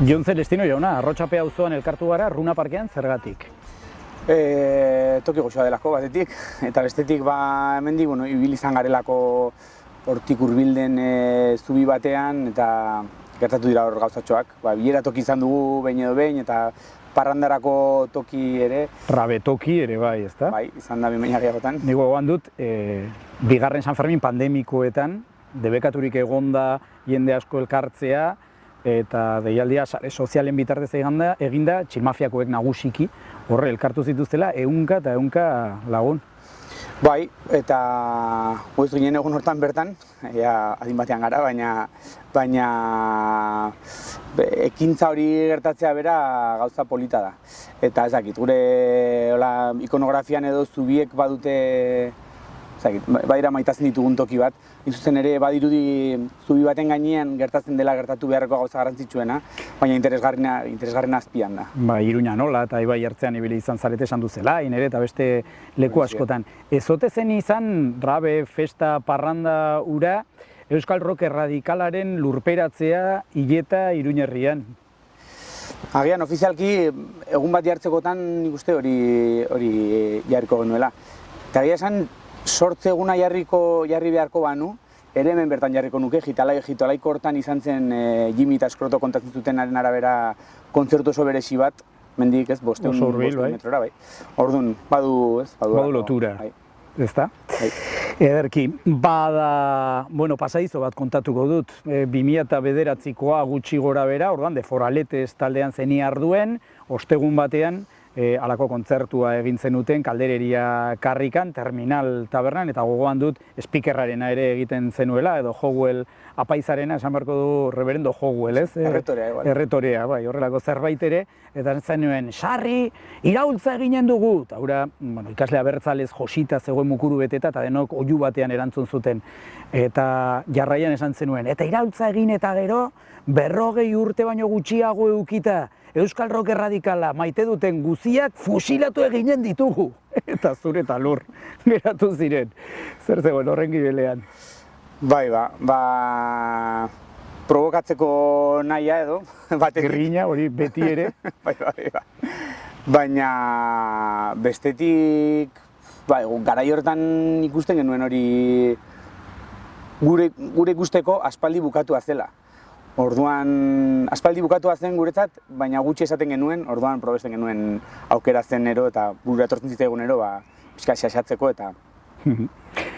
Jon Celestino jauna, Arrotxape auzoan elkartu gara, Runa Parkean zergatik? Toki goxoa delako batetik, eta bestetik hemendik ibili izan garelako hortik hurbilden zubi batean, eta gertatu dira hor gauzatxoak. Bilera toki izan dugu behin edo behin, eta parrandarako toki ere. Rabe toki ere bai, ezta? Bai, izan da behin gehiagotan. Nigo gogoan dut, bigarren San Fermin pandemikoetan, debekaturik egonda jende asko elkartzea, eta deialdia sare sozialen bitartez eginda, txilmafiakoek nagusiki, horre elkartu zituztela, ehunka eta ehunka lagun. Bai, eta goiz ginen egun hortan bertan, adin batean gara, baina ekintza hori gertatzea bera gauza polita da. Eta ez dakit, gure ikonografian edo zubiek badute, badira maitazen ditugun toki bat, zuzen ere badirudi zubi baten gainean gertatzen dela gertatu beharreko gauza garrantzitsuena, baina interesgarrena azpian da. Iruña nola eta Ibai Ertzean ibili izan zarete esan duzela, ere eta beste leku askotan. Ezote zen izan rabe, festa, parranda ura, Euskal Rock erradikalaren lurperatzea Ileta Iruñerrian? Agian, ofizialki, egun bat jartzekotan nik uste hori jarriko genuela. Eta agia esan, sortze eguna jarri beharko banu, ere hemen bertan jarriko nuke, Jitalaiko hortan izan zen Jimmy eta Skroto kontatzen zutenaren arabera kontzertu oso berezi bat, mendik ez, 500 metrora, bai. Orduan, badu lotura, ezta? Ederki, pasadizo bat kontatuko dut, 2009koa gutxi gora bera, orduan, de Foraletes taldean zeni arduen, ostegun batean, halako kontzertua egin zenuten Kaldereria karrikan, Terminal tabernan, eta gogoan dut speakerrarena ere egiten zenuela, edo Howell apaizarena, esan beharko du reverendo Howell, ez? Erretorea, igual. Erretorea, bai, horrelako zerbait ere, eta zenuen, sarri, iraultza eginen dugu! Eta hura, ikaslea bertzalez josita zegoen mukuru beteta, eta denok oihu batean erantzun zuten. Eta jarraian esan zenuen, eta iraultza egin eta gero, 40 urte baino gutxiago eukita, Euskal Rock erradikala maite duten guziak fusilatu eginen ditugu. Eta zure eta lur geratu ziren. Zer zegoen horren gibelean? Bai, provokatzeko nahia edo. Grina hori beti ere. Bai. Baina bestetik, garai horretan ikusten genuen hori gure ikusteko aspaldi bukatua zela. Orduan, aspaldi bukatua zen guretzat, baina gutxi esaten genuen, orduan probesten genuen aukera zen ero eta burura etortzen zitzaigun ero, pixka xaxatzeko eta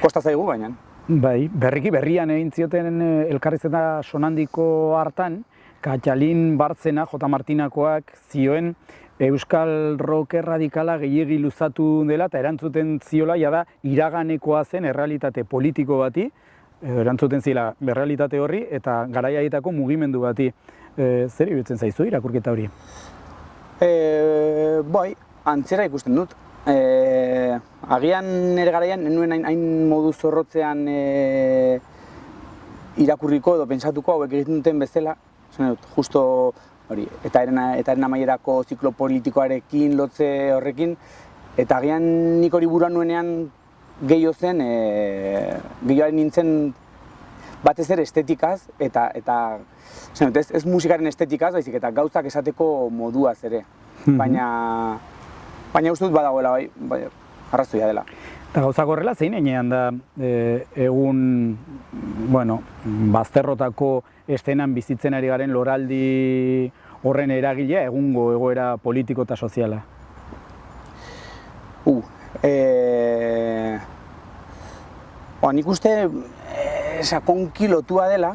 kosta zaigu baina. Bai, berrian egin zioten elkarrizketa sonandiko hartan, Katxalin Bartzena, J. Martinakoak zioen Euskal Rock erradikala gehiegi luzatu dela eta erantzuten ziola jada iraganekoa zen errealitate politiko bati, erantzuten zila berrealitate horri eta garaiaetako mugimendu bati. Zer iruditzen zaizu irakurketa hori? Bai, antzera ikusten dut. Agian nire garaian, nuen hain modu zorrotzean irakurriko edo pentsatuko hauek egiten duten bezala, justo hori, eta eren amaierako ziklo politikoarekin, lotze horrekin, eta agian nik hori buruan nuenean gehiago zen, gehiagoaren nintzen batez ere estetikaz, eta ez musikaren estetikaz, baizik eta gauzak esateko moduaz ere. Baina uste dut badagoela, bai, arrazoia dela. Eta gauzak horrela, zein enean da egun, bazterrotako estenan bizitzen ari garen loraldi horren eragilea egungo egoera politiko eta soziala? Nik uste sakonki lotua dela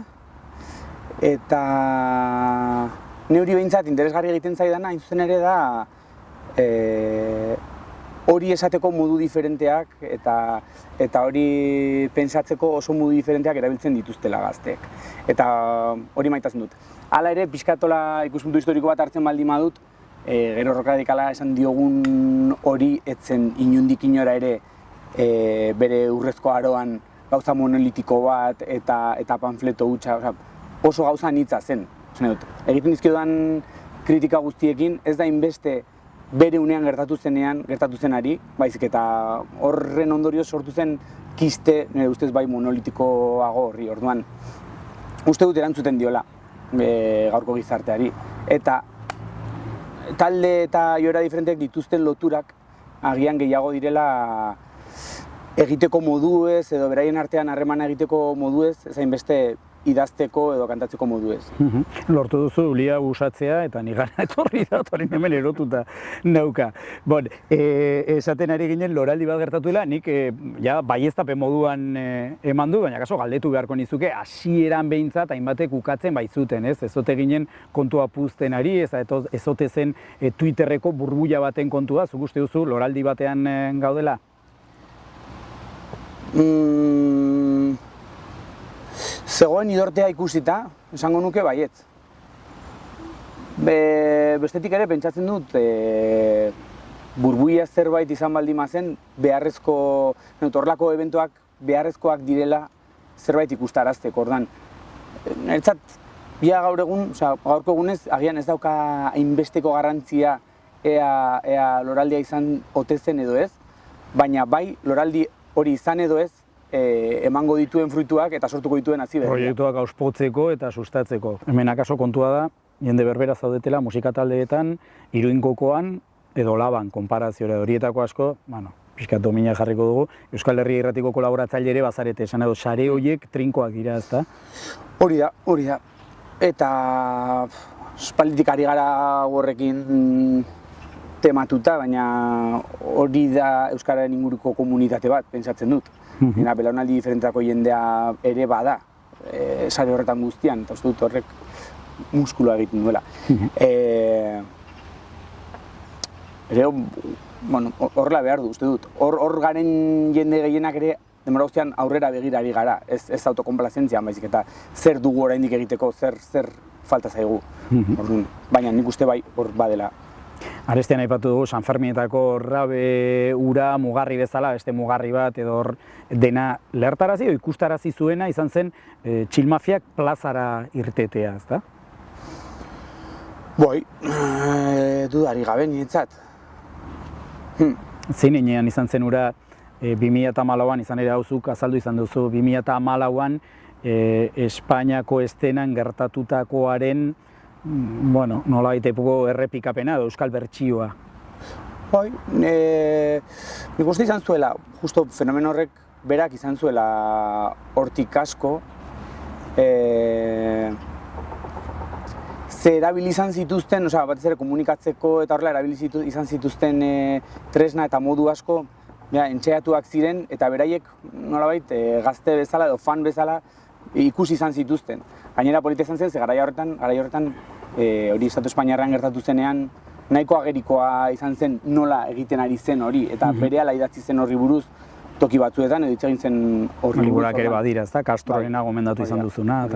eta neuri behintzat interesgarri egiten zaidana hain zuzen ere da hori esateko modu diferenteak eta hori pentsatzeko oso modu diferenteak erabiltzen dituztela gazteek. Eta hori maitazen dut. Hala ere, pixkatola ikuspuntu historiko bat hartzen baldin badut, gero rock radikala esan diogun hori etzen inondik inora ere bere urrezko aroan gauza monolitiko bat eta panfleto hutsa, oso gauza anitza zen. Egiten dizkiodan kritika guztiekin ez da inbeste bere unean gertatu zenari, baizik eta horren ondorioz sortu zen kiste, nire ustez bai monolitikoago horri, orduan. Uste dut erantzuten diola gaurko gizarteari. eta talde eta joera diferenteak dituzten loturak agian gehiago direla egiteko moduez edo beraien artean harremana egiteko moduez, ezain beste idazteko edo kantatzeko moduez. Lortu duzu Ulia usatzea eta nigana etorri da, orain hemen erotuta nauka. Bon, esaten ari ginen loraldi bat gertatuela, nik ja baieztapen moduan eman du, baina kaso galdetu beharko nizuke, hasieran behintzat hainbatek ukatzen baitzuten, ez? Ezote ginen kontua puzten ari, ezote zen Twitterreko burbuila baten kontua, zuk uste duzu loraldi batean gaudela? Zegoen idortea ikusita, esango nuke baietz. Bestetik ere pentsatzen dut burbuila zerbait izan baldin mazen beharrezko, horrelako eventoak beharrezkoak direla zerbait ikustarazteko. Ordan, niretzat, gaur egun, gaurko egunez, agian ez dauka hainbesteko garrantzia ea loraldia izan ote zen edo ez, baina bai loraldi hori izan edo ez, emango dituen fruituak eta sortuko dituen hazi berria. Proiektuak auspotzeko eta sustatzeko. Hemen akaso kontua da, jende berbera zaudetela musika taldeetan, Iruinkokoan edo Laban konparaziora horietako asko, pixkat domina jarriko dugu, Euskal Herria Irratiko kolaboratzaile ere bazarete, esan edo sare horiek trinkoak dira, ezta? Hori da. Eta espalditik ari gara horrekin tematuta, baina hori da Euskararen inguruko komunitate bat, pentsatzen dut. Belaunaldi diferentako jendea ere bada, sare horretan guztian, eta uste dut horrek muskuloa egiten duela. Horrela behar du, uste dut. Hor garen jende gehienak ere, denbora guztian aurrera begirari gara, ez autokonplazentzian baizik, eta zer dugu oraindik egiteko, zer falta zaigu. Baina nik uste bai hor badela. Arestian aipatu dugu, San Ferminetako rabe ura mugarri bezala, beste mugarri bat edo dena lehertarazi edo ikustarazi zuena izan zen txilmafiak plazara irtetea, ezta? Boi, dudari gabe niretzat. Zein heinean izan zen ura 2014an izan ere hauzuk azaldu izan duzu, 2014an Espainiako estenan gertatutakoaren nola baiteko errepikapena edo euskal bertsioa. Bai, nik uste izan zuela, justo fenomen horrek berak izan zuela hortik asko, ze erabili izan zituzten, batez ere komunikatzeko eta horrela erabili izan zituzten tresna eta modu asko entxeatuak ziren eta beraiek nolabait gazte bezala edo fan bezala ikusi izan zituzten. Gainera polita izan zen, ze garai horretan hori Estatu Espainiarrean gertatu zenean nahiko agerikoa izan zen nola egiten ari zen hori, eta berehala idatzi zen horri buruz toki batzuetan edo hitz egin zen horri buruz. Liburuak ere badira, ezta? Castrorena gomendatu izan duzuna.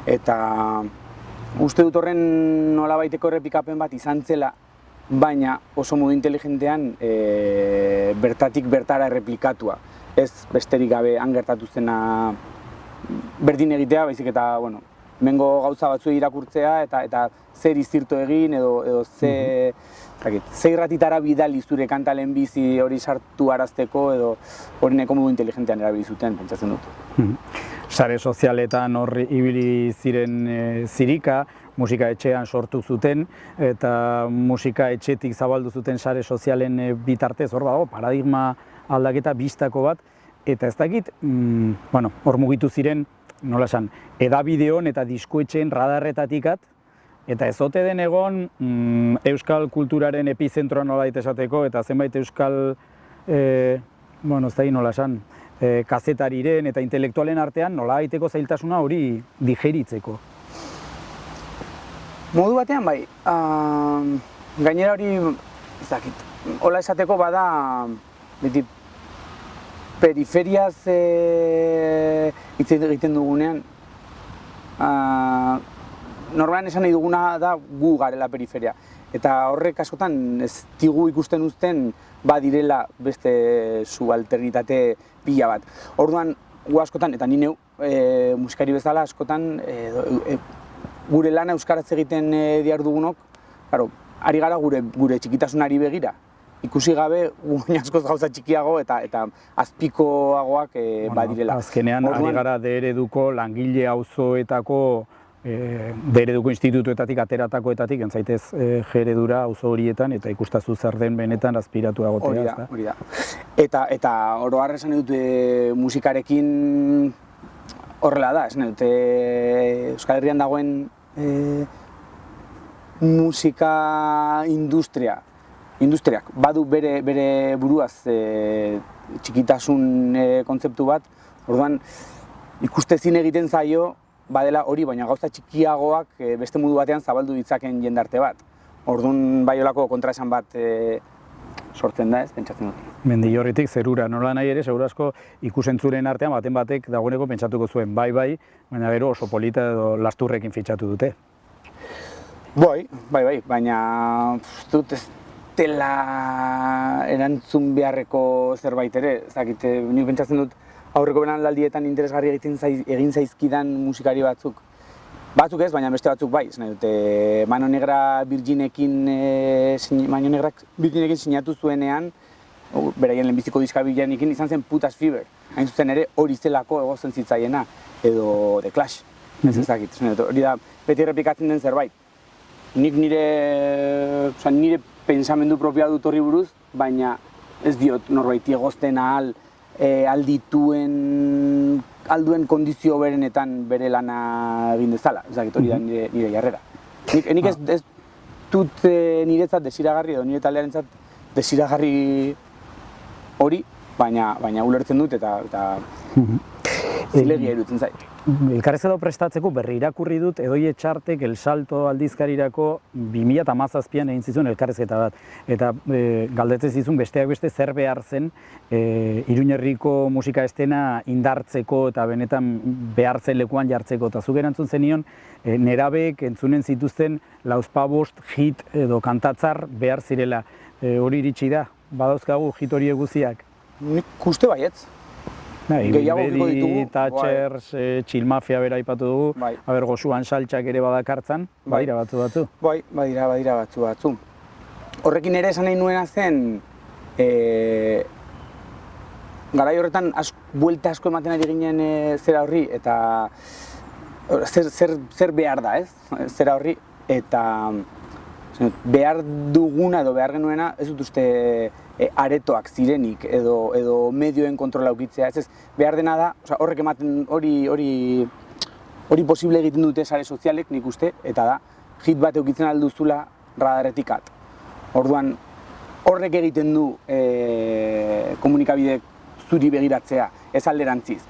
Eta uste dut horren nolabaiteko errepikapen bat izan zela, baina oso modu inteligentean bertatik bertara erreplikatua. Ez besterik gabe han gertatu zena berdin egitea, baizik eta, hemengo gauza batzuei irakurtzea eta zer iztirto egin edo ze irratitara bidali zure kanta lehenbizi hori sartu arazteko edo hori nahiko modu inteligentean erabili zuten, pentsatzen dut. Sare sozialetan hor ibili ziren zirika, musika etxean sortu zuten eta musika etxetik zabaldu zuten sare sozialen bitartez, hor badago paradigma aldaketa bistako bat, eta ez dakit, hor mugitu ziren, nola esan, edabideon eta diskoetxeen radarretatikat, eta ez ote den egon euskal kulturaren epizentroa nolait esateko, eta zenbait euskal, ez da nola esan, kazetariren eta intelektualen artean nola aiteko zailtasuna hori digeritzeko. Modu batean bai, gainera hori, ez dakit, hola esateko bada, beti, periferiaz hitz egiten dugunean, normalean esan nahi duguna da gu garela periferia. Eta horrek askotan ez digu ikusten uzten badirela beste subalternitate pila bat. Orduan, gu askotan, eta ni neu musikari bezala askotan gure lana euskaraz egiten dihardugunok, ari gara gure txikitasunari begira. Ikusi gabe, guain askoz gauza txikiago eta azpikoagoak badirela. Azkenean, ari gara ereduko langile auzoetako D-ereduko institutuetatik, ateratakoetatik, entzaitez G-eredura auzo horietan, eta ikustazu zer den benetan azpiratu egotea. Hori da. Eta oro har esan dut musikarekin horrela da, esan dut Euskal Herrian dagoen musika industriak badu bere buruaz txikitasun kontzeptu bat, orduan ikustezin egiten zaio badela hori, baina gauza txikiagoak beste modu batean zabaldu ditzaken jendarte bat. Orduan bai olako kontraesan bat sortzen da, ez, pentsatzen dut. Mendillorritik zerura, nola nahi ere, seguru asko ikusentzuren artean baten batek dagoeneko pentsatuko zuen, bai, baina gero oso polita edo lasturrekin fitxatu dute. Bai, baina dut ez dela erantzun beharreko zerbait ere, ezakit, nik pentsatzen dut aurreko belaunaldietan interesgarri egin zaizkidan musikari batzuk. Batzuk ez, baina beste batzuk bai, esan dute Mano Negrak Virginekin sinatu zuenean, beraien lehenbiziko diska Virginekin izan zen Putas Fever. Hain zuzen ere hori zelako egozen zitzaiena, edo The Clash, ez ezakit. Hori da, beti errepikatzen den zerbait. Nik nire pensamendu propioa dut horri buruz, baina ez diot norbaiti egozten alduen kondizio berenetan bere lana egin dezala. Ezakit, hori da nire jarrera. Nik ez dut niretzat desiragarri edo nire taldearentzat desiragarri hori, baina ulertzen dut eta zilegia iruditzen zait. Elkarrezketa prestatzeko berri irakurri dut Edoie Txartek El Salto aldizkarirako 2017an egin zizun elkarrezketa bat. Eta galdetzen zizun besteak beste zer behar zen Iruñerriko musika estena indartzeko eta benetan behar zen lekuan jartzeko. Eta zuk erantzun zenion, nerabeek entzunen zituzten lauzpabost hit edo kantatzar behar zirela. Hori iritsi da, badauzkagu hit hori guziak? Nik uste baietz. Bedi, Thatchers, Chill Mafia bera aipatu dugu, Gosuan saltxak ere badakartzan, badira batzu. Bai, badira batzu. Horrekin ere esan nahi nuena zen, garai horretan buelta asko ematen ari ginen zera horri, eta zer behar da, ez? Zera horri, eta behar duguna edo behar genuena ez dut uste aretoak zirenik edo medioen kontrola ukitzea, ez behar dena da, horrek ematen hori posible egiten dute sare sozialek nik uste, eta da, hit bat eukitzen alduzula radaretik at. Orduan, horrek egiten du komunikabide zuri begiratzea, ez alderantziz.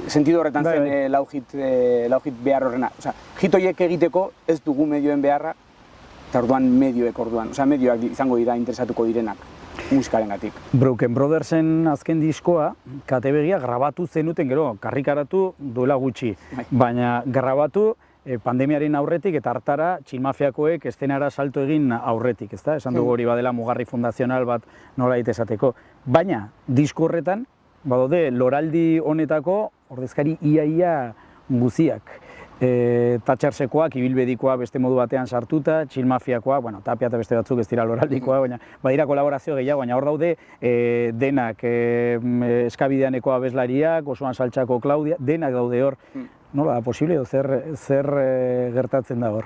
Sentido horretan zen lau hit behar horrena. Hit horiek egiteko ez dugu medioen beharra, eta orduan medioek medioak izango dira interesatuko direnak musikarengatik. Broken Brothersen azken diskoa, kate begia grabatu zenuten gero, karrikaratu duela gutxi, baina grabatu pandemiaren aurretik eta hartara Chill Mafiakoek estenara salto egin aurretik, ezta? Esan dugu hori badela mugarri fundazional bat nolabait esateko. Baina, disko horretan, badaude loraldi honetako ordezkari ia guziak. Thatchersekoak, ibilbedikoa beste modu batean sartuta, Chill Mafiakoa, Tapia eta beste batzuk ez dira loraldikoa, baina badira kolaborazio gehiago, baina hor daude denak, Eskabideaneko abeslariak, Gosuan saltxako Claudia, denak daude hor. Nola da posible edo zer gertatzen da hor?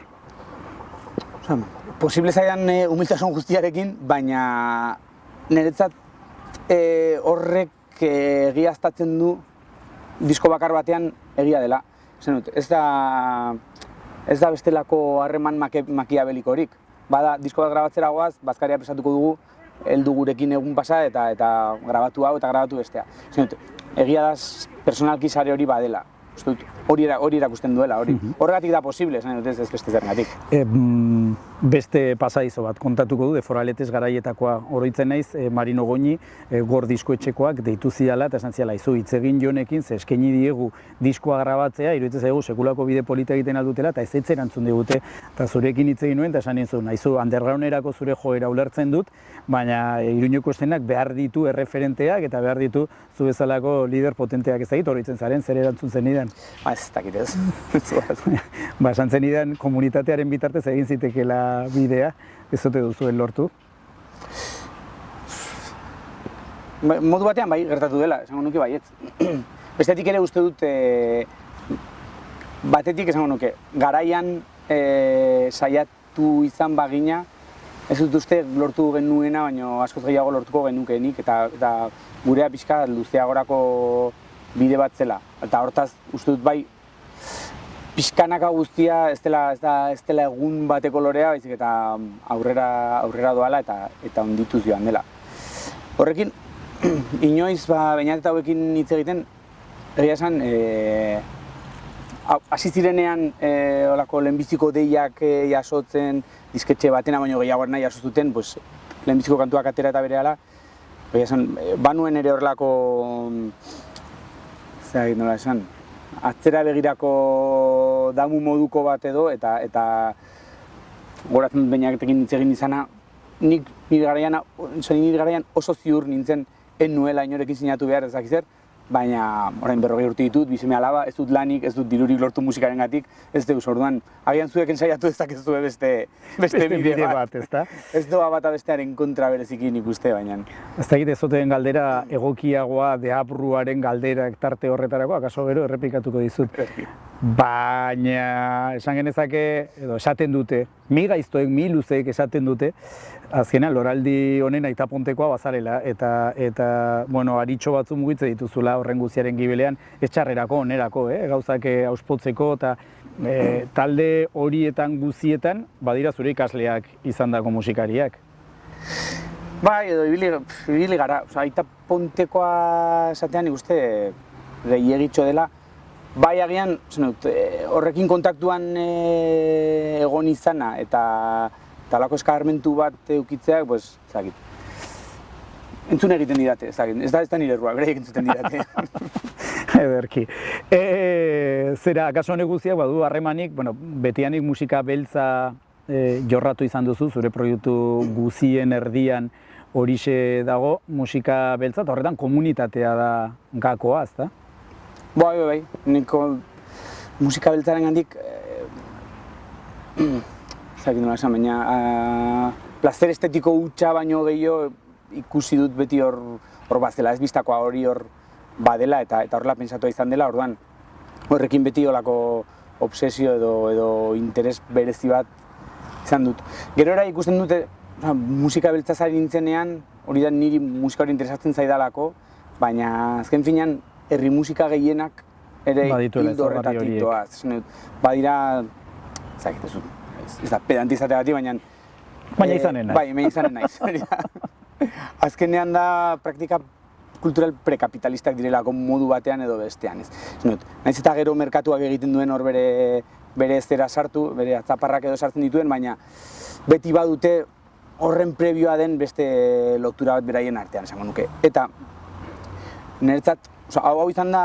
Posible zaidan humiltasun guztiarekin, baina niretzat horrek egiaztatzen du disko bakar batean egia dela. Ez da bestelako harreman makiabelikorik. Bada, disko bat grabatzera goaz, bazkaria presatuko dugu, heldu gurekin egun pasa eta grabatu hau eta grabatu bestea. Egia da personalki sare hori badela. Hori erakusten duela, horregatik da posible, ez beste zergatik. Beste pasadizo bat kontatuko du, de Foraletez garaietakoa oroitzen naiz, Marino Goñi, Gor diskoetxekoak deitu zidala eta esan ziala, izu hitz egin Jonekin, ze eskaini diegu diskoa grabatzea, iruditzen zaigu sekulako bide polita egiten aldutela eta ez erantzun digute, eta zurekin hitz egin nuen, eta esan nintzen, nahizu undergrounderako zure joera ulertzen dut, baina Iruñeko estenak behar ditu erreferenteak eta behar ditu zu bezalako lider potenteak ezagit, oroitzen zaren, zer erantzun zenidan? Ez dakit ez. Esan zenidan komunitatearen bitartez egin zitekela bidea, ez zote duzuen lortu? Modu batean bai gertatu dela, esango nuke baietz. Bestetik ere uste dut batetik esango nuke, garaian saiatu izan bagina, ez dut uste lortu genuena, baina askoz gehiago lortuko genukeenik, eta gurea pixka luzeagorako bide bat zela. Eta hortaz, uste dut bai, pixkanaka guztia ez dela egun bateko lorea, baizik eta aurrera doala eta ondituz joan dela. Horrekin, inoiz Beñat eta hauekin hitz egiten, egia esan, hasi zirenean olako lehenbiziko deiak jasotzen, disketxe batena baino gehiago nahi jaso zuten, lehenbiziko kantuak atera eta berehala, egia esan, banuen ere horrelako, nola esan, atzera begirako damu moduko bat edo, eta goratzen dut Beñatekin hitz egin izana, nire garaian oso ziur nintzen en nuela inorekin sinatu behar ezak zer, baina orain 40 urte ditut, bi seme alaba, ez dut lanik, ez dut dirurik lortu musikarengatik, ez deus, orduan, agian zuek ensaiatu dezakezue beste bide bat, ezta? Ez doa bata bestearen kontra bereziki nik uste, baina. Ez da egite zoteen galdera egokiagoa, deabruaren galdera tarte horretarako, akaso gero errepikatuko dizut. Baina esan genezake, edo esaten dute, mi gaiztoek, mi luzeek esaten dute, azkenean loraldi honen aitapontekoa bazarela, eta bueno, aritxo batzu mugitze dituzula horren guziaren gibelean, ez txarrerako, onerako, gauzak auspotzeko, eta talde horietan guzietan, badira zure ikasleak izandako musikariak. Bai, edo ibili gara, aitapontekoa esatean nik uste gehiagitxo dela, bai agian, horrekin kontaktuan egon izana eta talako eskarmentu bat eukitzeak, entzun egiten didate, ez da nire errua, beraiek entzuten didate. Ederki. Zera, akaso honek guztiak badu harremanik, betianik musika beltza jorratu izan duzu, zure proiektu guzien erdian horixe dago musika beltza, eta horretan komunitatea da gakoa, ezta? Bai, niko musika beltzaren gandik, nola esan, baina plazer estetiko hutsa baino gehiago ikusi dut beti hor bazela, ez biztakoa hori hor badela eta horrela pensatua izan dela, orduan horrekin beti holako obsesio edo interes berezi bat izan dut. Gerora ikusten dute musika beltzazari nintzenean, hori da niri musika hori interesatzen zaidalako, baina azken finean herri musika gehienak ere hildo horretatik doaz. Badira, ez da pedantizate bati, baina... Baina izanen naiz. Bai, hemen izanen naiz. Azkenean da praktika kultural prekapitalistak direlako modu batean edo bestean. Naiz eta gero merkatuak egiten duen hor bere zera sartu, bere atzaparrak edo sartzen dituen, baina beti badute horren prebioa den beste lotura bat beraien artean, esango nuke. Eta niretzat, hau izan da,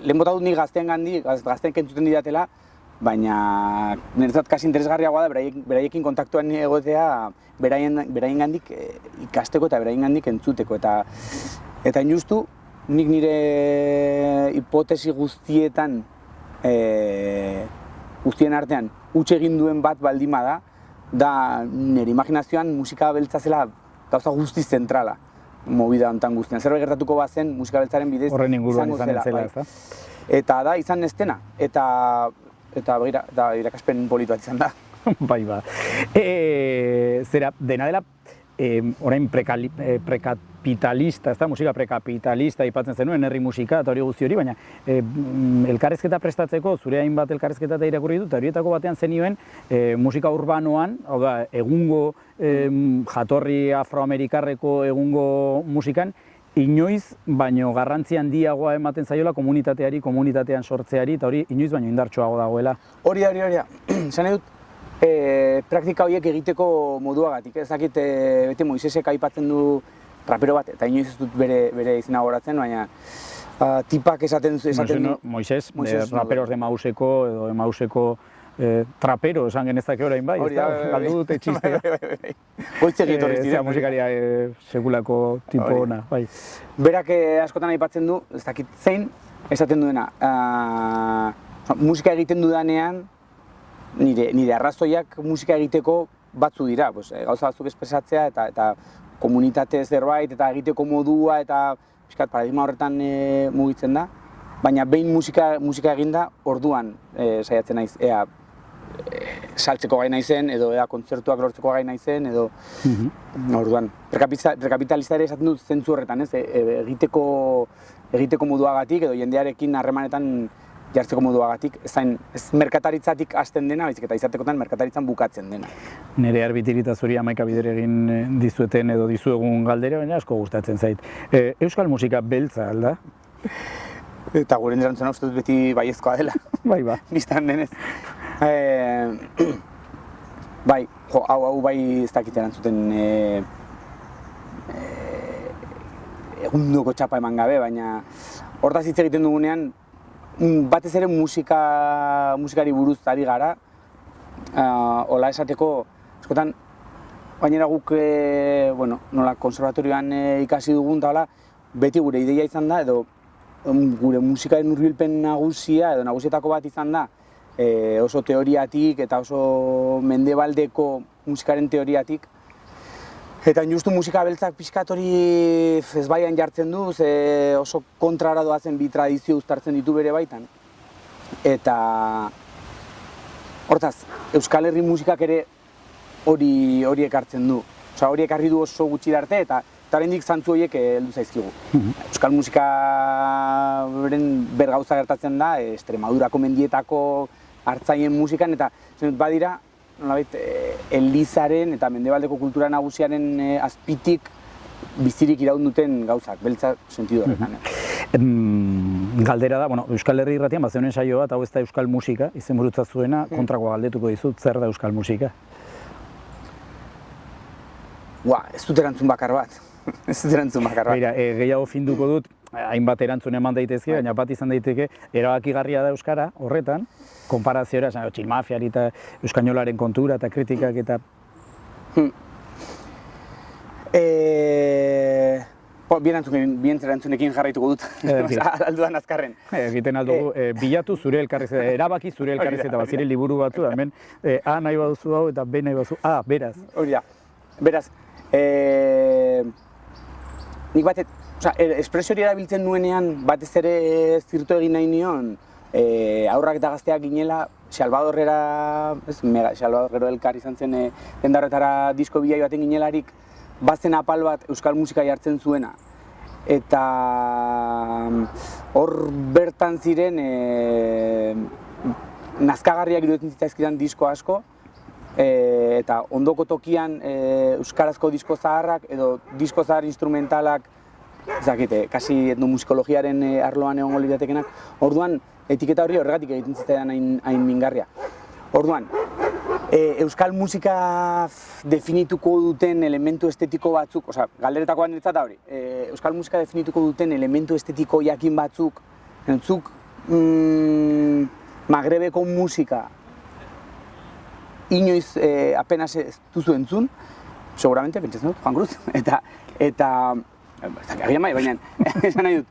lehen bota dut nik gaztean kentzuten didatela, baina niretzat kasi interesgarriagoa da beraiekin kontaktuan egotea beraien gandik ikasteko eta beraien gandik entzuteko. Eta injustu, nik nire hipotesi guztien artean huts egin duen bat baldima da nire imaginazioan musika beltza zela gauza guztiz zentrala. Movida hontan guztian. Zerbait gertatuko bazen musika beltzaren bidez horren inguruan izan zela, ezta? Eta da, izan ez dena. Eta irakaspen polit bat izan da. Bai, ba. Zera, dena dela, orain prekapitalista, ez da, musika prekapitalista aipatzen zenuen, herri musika eta hori guzti hori, baina elkarrezketa prestatzeko, zure hainbat elkarrezketa eta irakurri dut, eta horietako batean zenioen musika urbanoan, hau da, egungo jatorri afroamerikarreko egungo musikan, inoiz baino garrantzi handiagoa ematen zaiola komunitateari, komunitatean sortzeari, eta hori inoiz baino indartsuago dagoela. Hori da. Esan dut, praktika horiek egiteko moduagatik. Ez dakit, beti Moisesek aipatzen du rapero bat, eta inoiz ez dut bere izena goratzen, baina tipak esaten du... Moises, raperos de Mauseko edo Mauseko trapero esan genezake orain bai, ez da? Galdu dute txistea. Goitzek etorri ziren. Musikaria sekulako tipo ona, bai. Berak askotan aipatzen du, ez dakit zein, esaten duena. Musika egiten dudanean, nire arrazoiak musika egiteko batzu dira. Gauza batzuk espresatzea eta komunitate zerbait eta egiteko modua eta pixkat paradigma horretan mugitzen da. baina behin musika eginda, orduan saiatzen naiz, ea saltzeko gai naizen, edo ea kontzertuak lortzeko gai naizen, edo orduan. Prekapitalista ere esaten dut zentzu horretan, ez? Egiteko moduagatik, edo jendearekin harremanetan jartzeko moduagatik, ez merkataritzatik hasten dena, baizik eta izatekotan merkataritzan bukatzen dena. Nire arbitiritza zuri 11 bider egin dizueten edo dizuegun galdera, baina asko gustatzen zait. Euskal musika beltza, alda? Eta gure erantzuna uste dut beti baiezkoa dela. Bai, ba. Bistan denez. Bai, hau bai ez dakit erantzuten egundoko txapa eman gabe, baina hortaz hitz egiten dugunean, batez ere musikari buruz ari gara, hola esateko, eskotan, gainera guk, nola, konservatorioan ikasi dugun, eta hola, beti gure ideia izan da, edo gure musikaren hurbilpen nagusia, edo nagusietako bat izan da, oso teoriatik eta oso mendebaldeko musikaren teoriatik. Eta justu musika beltzak pixkat hori ezbaian jartzen du, ze oso kontrara doazen bi tradizio uztartzen ditu bere baitan. Eta hortaz, Euskal Herri musikak ere hori ekartzen du. Osa, hori ekarri du oso gutxi arte eta oraindik zantzu horiek heldu zaizkigu. Euskal musikaren bergauza gertatzen da, Extremadurako mendietako hartzaien musikan, eta badira, nolabait, elizaren eta mendebaldeko kultura nagusiaren azpitik bizirik iraun duten gauzak, beltza sentidu horretan. Galdera da, Euskal Herri irratian bazeonen saio bat, hau ez da euskal musika, izenburutza zuena, kontrakoa galdetuko dizut, zer da euskal musika? Ez dut erantzun bakar bat. Beira, gehiago finduko dut, hainbat erantzun eman daitezke, baina bat izan daiteke, erabakigarria da euskara horretan, konparazioa, txilmafiari eta euskainolaren kontura eta kritikak eta... Bien erantzunekin jarraituko dut, alduan azkarren. Egiten aldugu, bilatu zure elkarrizeta, erabaki zure elkarrizeta, bazire liburu batzu, hemen A nahi baduzu hau eta B nahi baduzu A, beraz. Hori da, beraz, nik batet, espresio hori erabiltzen nuenean batez ere zirto egin nahi nion, aurrak eta gazteak ginela, Salvador gero elkar izan zen dendarretara disko bilai baten ginelarik, bazen apal bat euskal musika jartzen zuena. Eta hor bertan ziren nazkagarriak iruditzen zitzaizkidan disko asko, eta ondoko tokian euskarazko disko zaharrak edo disko zahar instrumentalak, kasi etnomusikologiaren arloan egongo liratekenak, orduan etiketa hori horregatik egiten zitzaidan hain mingarria. Orduan, euskal musika definituko duten elementu estetiko batzuk, galderetako bat niretzat da hori, euskal musika definituko duten elementu estetiko jakin batzuk, Magrebeko musika inoiz apenas ez duzu entzun, seguramente, pentsatzen dut, Juan Cruz, eta agian bai, baina, esan nahi dut,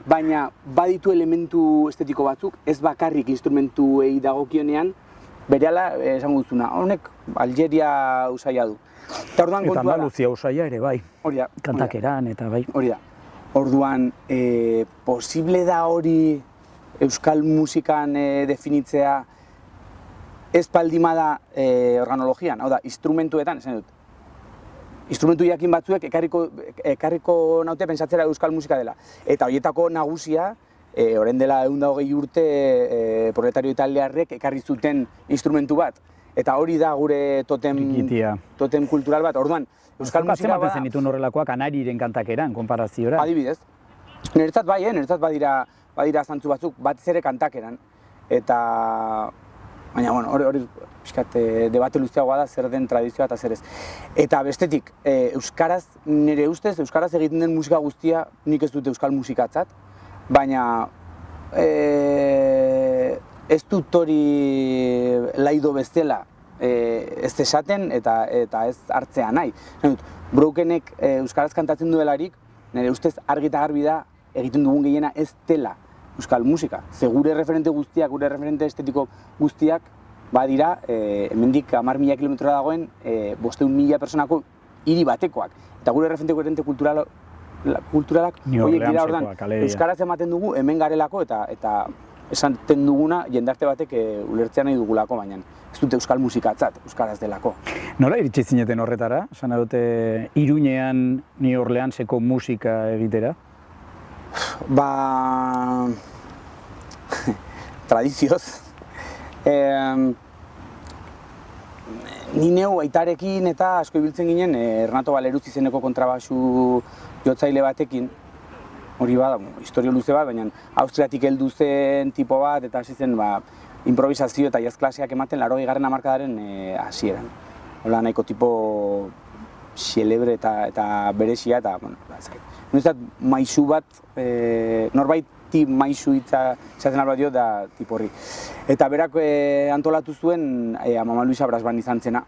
baina baditu elementu estetiko batzuk, ez bakarrik instrumentuei dagokionean, berehala esango duzuna, honek Algeria usaia du. Eta Andaluzia usaia ere bai, kantakeran eta bai. Hori da, orduan, posible da hori euskal musikan definitzea ez baldimada organologian, hau da, instrumentuetan, esan dut. Instrumentu jakin batzuek ekarriko naute pentsatzera euskal musika dela. Eta horietako nagusia, orain dela 120 urte proletario italiarrek ekarri zuten instrumentu bat. Eta hori da gure totem kultural bat. Orduan, euskal musika bada... Atzeman zenituen horrelakoak Anariren kantakeran, konparaziora. Adibidez. Niretzat bai, niretzat badira zantzu batzuk, batez ere kantakeran. Eta... Baina, hori pixkat debate luzeagoa da, zer den tradizioa eta zer ez. Eta bestetik, euskaraz, nire ustez, euskaraz egiten den musika guztia nik ez dut euskal musikatzat, baina ez dut hori laido bestela ez esaten eta ez hartzea nahi. Brokenek euskaraz kantatzen duelarik, nire ustez argi eta garbi da egiten dugun gehiena ez dela euskal musika. Ze gure referente guztiak, gure referente estetiko guztiak, badira, hemendik 10.000 kilometrora dagoen 500.000 personako hiri batekoak. Eta gure referente kultural kulturalak New horiek dira Orleansekoak, ordan. alegia. Euskaraz ematen dugu hemen garelako eta esaten duguna jendarte batek ulertzea nahi dugulako, baina ez dute euskal musikatzat, euskaraz delako. Nola iritsi zineten horretara? Esan dute Iruñean New Orleanseko musika egitera? Ba... tradizioz. Ni neu aitarekin eta asko ibiltzen ginen Ernato Baleruz izeneko kontrabaxu jotzaile batekin. Hori bada, historio luze bat, baina Austriatik heldu zen tipo bat eta hasi zen improvisazio eta jazz klaseak ematen 80. hamarkadaren hasieran. Hola nahiko tipo xelebre eta beresia eta, bueno, ez maisu bat, norbaiti maisu hitza esaten alba dio da tipo horri. Eta berak antolatu zuen Mama Luisa Brasban izan zena.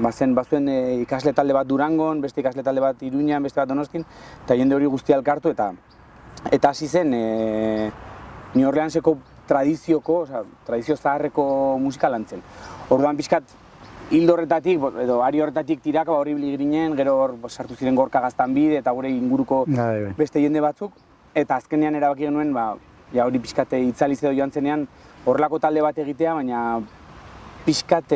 Bazuen ikasle talde bat Durangon, beste ikasle talde bat Iruñan, beste bat Donostin, eta jende hori guztia elkartu eta hasi zen New Orleanseko tradizio zaharreko musika lantzen. Orduan pixkat hildo horretatik, edo ari horretatik tiraka horribili ginen, gero hor sartu ziren Gorka Gaztanbide eta gure inguruko beste jende batzuk, eta azkenean erabaki genuen, hori pixkate itzaliz edo joan zenean, horrelako talde bat egitea, baina pixkat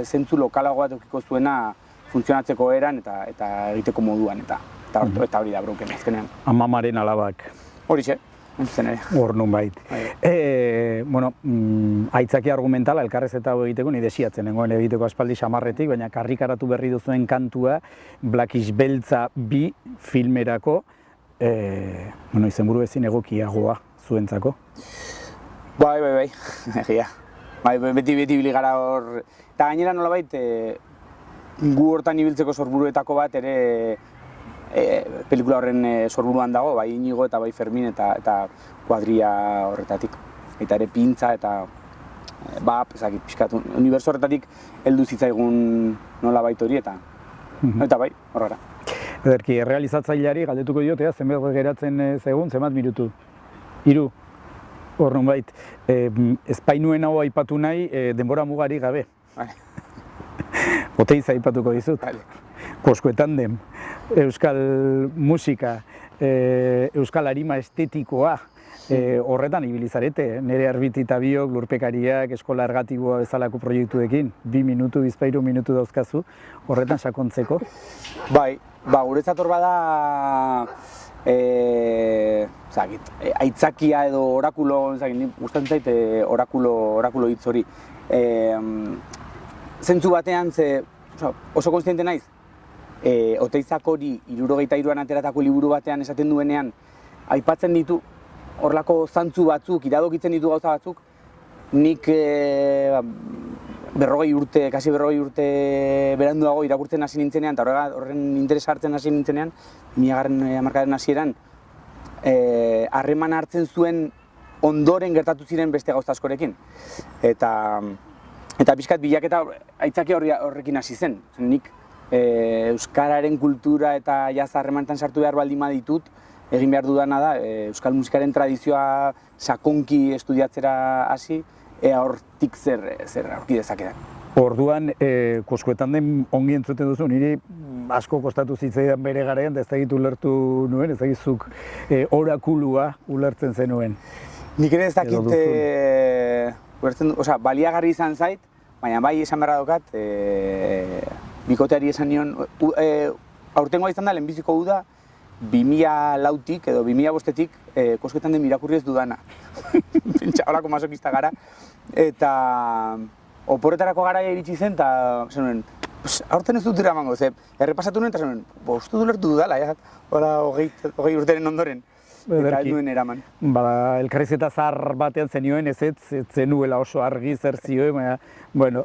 zentzu lokalago bat eukiko zuena funtzionatzeko eran eta egiteko moduan, eta hori da Broken azkenean. Amamaren alabak. Horixe, zen ere. Hor nun bait. Aitzaki argumentala elkarrez eta hau egiteko, ni desiatzen nengoen egiteko aspaldi samarretik, baina karrikaratu berri duzuen kantua Blackish Beltza 2 filmerako, izenburu ezin egokiagoa zuentzako. Bai, egia. Beti bili gara hor. Eta gainera nolabait, gu hortan ibiltzeko sorburuetako bat ere pelikula horren sorburuan dago, bai Inigo eta bai Fermin eta kuadria horretatik. Eta ere pintza eta ezakit pixkat, uniberso horretatik heldu zitzaigun nolabait hori eta bai, horrela. Ederki, errealizatzaileari galdetuko diotea, zenbat geratzen zegoen, zenbat minutu? 3. Hor nun bait, espainuen hau aipatu nahi denbora mugari gabe. Oteiz aipatuko dizut. Koskoetan den, euskal musika, euskal arima estetikoa, horretan ibilizarete, nire Arbiti eta biok, lurpekariak, eskola ergatiboa bezalako proiektuekin, 2 minutu, 3 minutu dauzkazu, horretan sakontzeko. Bai, guretzat hor bada, aitzakia edo orakulo, gustatzen zait orakulo hitz hori. Zentzu batean, oso konstiente naiz, Oteizak hori 73an ateratako liburu batean esaten duenean, aipatzen ditu horlako zantzu batzuk, iradokitzen ditu gauza batzuk, nik kasi 40 urte beranduago irakurtzen hasi nintzenean, eta horren interesa hartzen hasi nintzenean, 2000. hamarkadaren hasieran, harreman hartzen zuen ondoren gertatu ziren beste gauza askorekin. Eta pixkat bilaketa aitzaki horrekin hasi zen. Nik euskararen kultura eta jazz harremantan sartu behar baldin baditut, egin behar dudana da, euskal musikaren tradizioa sakonki estudiatzera hasi, ea hortik zer aurki dezakedan. Orduan, Koskoetan den ongi entzuten duzu, niri asko kostatu zitzaidan bere garaian, ez dakit ulertu nuen, ez dakizuk orakulua ulertzen zenuen. Nik ere ez dakit, baliagarri izan zait, baina bai esan beharra daukat, bikoteari esan nion, aurtengoa izan da lehenbiziko uda, 2004tik edo 2005tik Koskoetan den irakurri ez dudana. Pentsa, holako masokista gara. Eta oporretarako garaia iritsi zen, eta zenuen, aurten ez dut dira emango, errepasatu nuen, eta zenuen, uste dulertu dudala, hola 20 urteren ondoren. Eta ez duen eraman. Elkarrizketa zahar batean zenioen ez zenuela oso argi zer zioen, baina,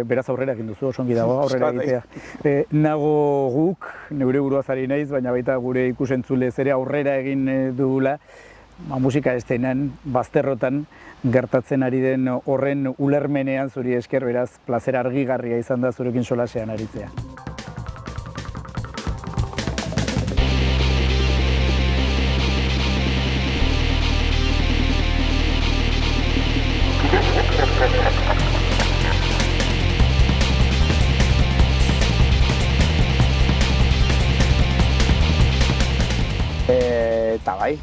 beraz aurrera egin duzu, oso ongi dago aurrera egitea. Nago guk, neure buruazari naiz, baina baita gure ikusentzulez ere aurrera egin dugula, musika estenan, bazterrotan, gertatzen ari den horren ulermenean zuri esker, beraz, plazer argigarria izan da zurekin solasean aritzea. Eta bai,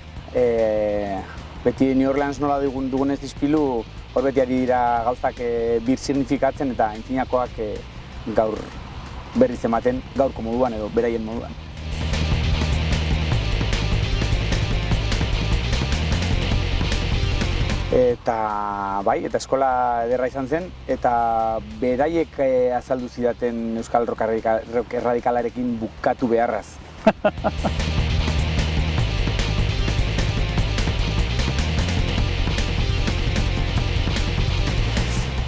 beti New Orleans nola dugunez dizpilu, hor beti ari dira gauzak bir signifikatzen eta entzinakoak gaur berriz ematen, gaurko moduan edo beraien moduan. Eta bai, eta eskola ederra izan zen, eta beraiek azaldu zidaten euskal rock erradikalarekin bukatu beharraz.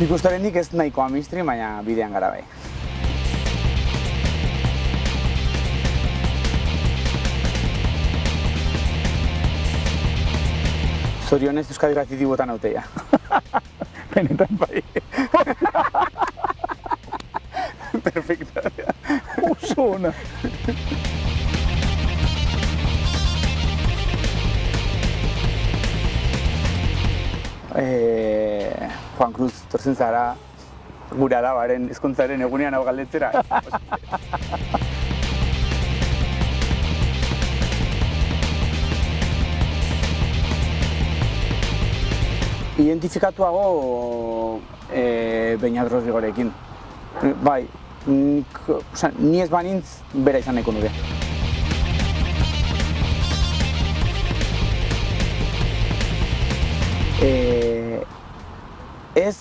Nik uste oraindik ez nahikoa mainstream, baina bidean gara bai. Zorionez Euskadi Graffiti botan hauteia. Benetan bai. Perfecto. Oso ona. Juan Cruz, tortzen zara gure alabaren hezkuntzaren egunean hau galdetzera. Identifikatuago Beñat Rodrigorekin. Bai, ni ez banintz bera izan nahiko nuke. Ez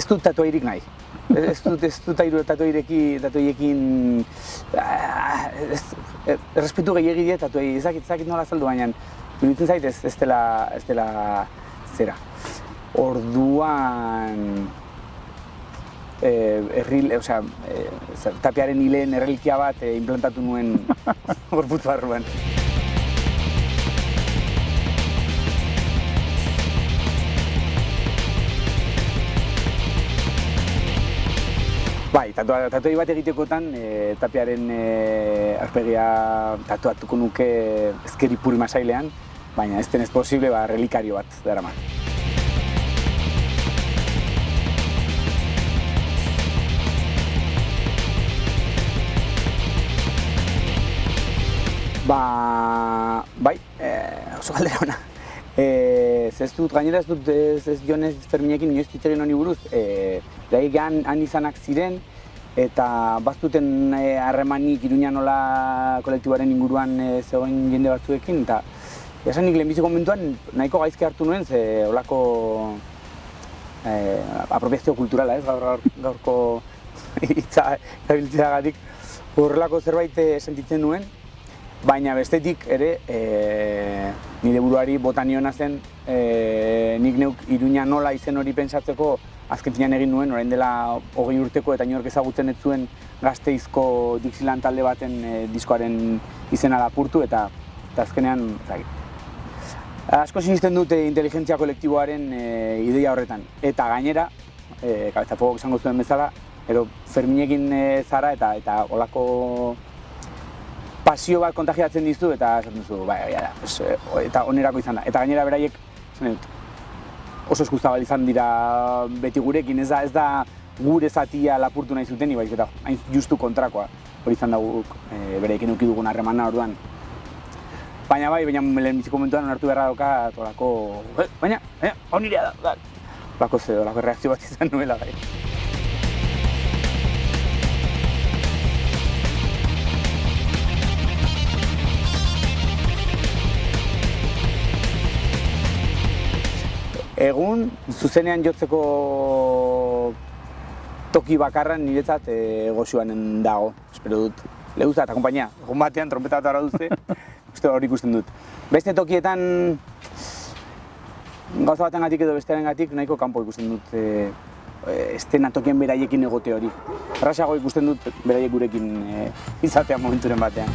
dut tatuairik nahi. Ez dut tatuaiekin errespetu gehiegi die tatuai, ez dakit nola azaldu, baina iruditzen zait ez dela zera. Orduan tapiaren hileen errelikia bat implantatu nuen gorputz barruan. Bai, tatuai bat egitekotan tapiaren aurpegia tatuatuko nuke ezker Ipurdi masailean, baina ez denez posible relikario bat daraman. Bai, oso galdera ona. Gainera ez Jonez Ferminekin inoiz hitz egin honi buruz, beraiek han izanak ziren eta bazuten harremanik Iruña nola kolektiboaren inguruan zegoen jende batzuekin, eta esanik lehenbiziko momentuan nahiko gaizki hartu nuen, ze holako apropiazio kulturala, gaurko hitza erabiltzeagatik horrelako zerbait sentitzen nuen. Baina bestetik ere, nire buruari bota niona zen, nik neuk Iruña nola izen hori pentsatzeko azken finean egin nuen, orain dela 20 urteko eta inork ezagutzen ez zuen Gasteizko Dixieland talde baten diskoaren izena lapurtu eta azkenean, asko sinisten dute inteligentzia kolektiboaren ideia horretan. Eta gainera, kabezapogok esango zuen bezala, Ferminekin zara eta olako pasio bat kontagiatzen dizu eta esaten duzu, eta onerako izan da. Eta gainera beraiek, oso eskuzabal izan dira beti gurekin, ez da gure zatia lapurtu nahi zuten, baizik eta hain justu kontrakoa hori izan dugu beraiekin eduki dugun harremana orduan. Baina lehenbiziko momentuan onartu beharra dauka, baina, onirea da, olako reakzio bat izan nuela. Egun, zuzenean jotzeko toki bakarran niretzat Goxuanen dago, espero dut. Leguza eta konpainia, egun batean trompeta bat ara duzte, uste hori ikusten dut. Beste tokietan, gauza batengatik edo bestearengatik nahiko kanpo ikusten dut estena tokien beraiekin egote hori. Errazago ikusten dut beraiek gurekin izatea momenturen batean.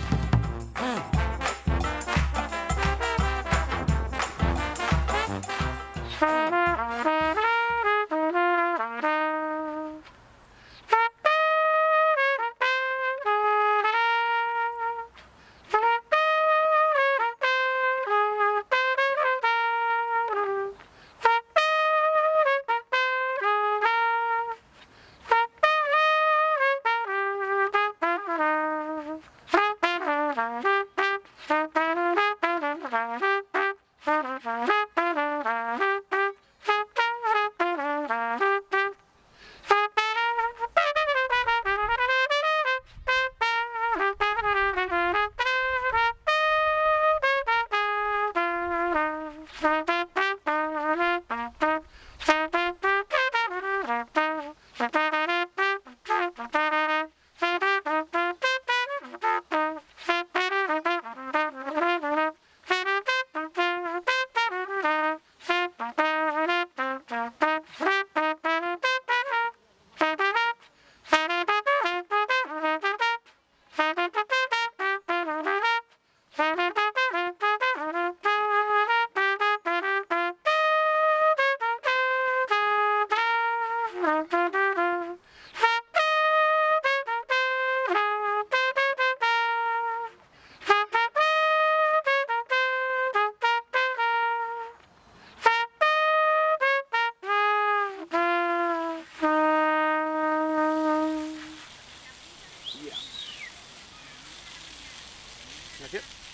Gracias.